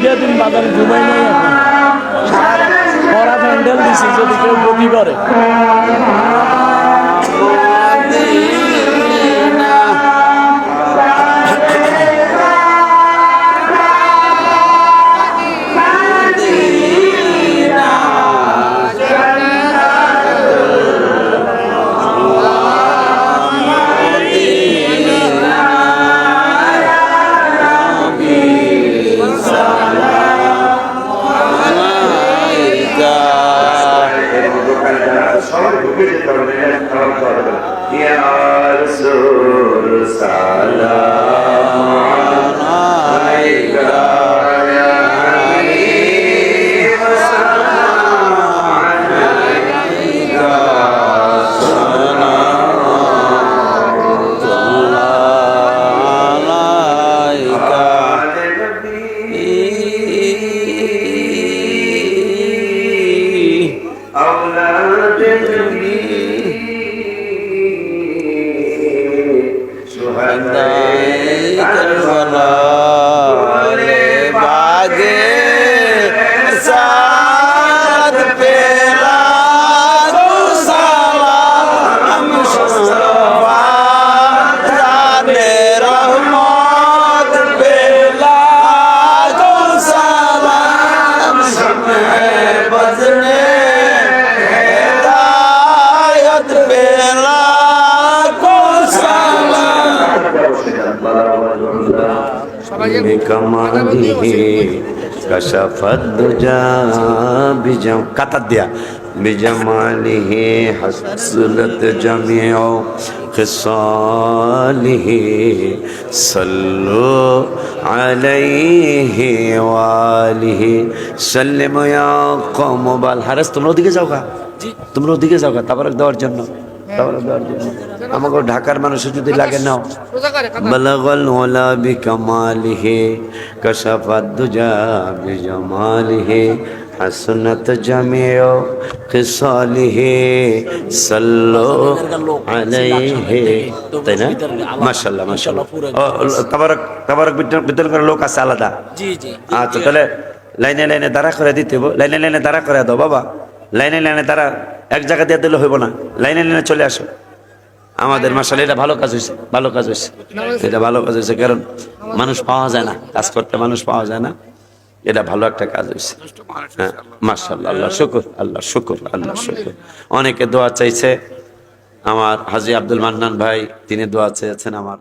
2 দিন বাজারে ঘুমাই নাই এখন পড়া প্যান্ডেল দিছি যদি কেউ গতি করে بجماله حصلت جميع خصاله صلوا عليه وآله سلموا يا قوم بالحرس তোমরা ওদিকে যাও গা তোমরা ওদিকে যাও গা তাবারক দেওয়ার জন্য আমাকে ঢাকার মানুষের যদি লাগে নাও বালাগাল ওয়ালা বিকামালিহি কাশাফাদ দুজা বিজামালিহি হাসনাত জামিউ খিসালিহি সাল্লু আলাইহি তাই না মাশাআল্লাহ মাশাআল্লাহ তাবারক বিতরণ করার লোক আছে আলাদা জি জি আচ্ছা তাহলে লাইনে লাইনে দাঁড়া করে দিতে হবে লাইনে লাইনে দাঁড়া করে দাও বাবা লাইনে লাইনে দাঁড়া এক জায়গা দিয়ে দিলে হইব না লাইনে লাইনে চলে আসো আমাদের মাশাআল্লাহ এটা ভালো কাজ হয়েছে এটা ভালো কাজ হয়েছে কারণ মানুষ পাওয়া যায় না কাজ করতে মানুষ পাওয়া যায় না এটা ভালো একটা কাজ হয়েছে হ্যাঁ মাশাআল্লাহ আল্লাহ শুকর অনেকে দোয়া চাইছে আমার হাজী আব্দুল মান্নান ভাই তিনি দোয়া চেয়েছেন আমার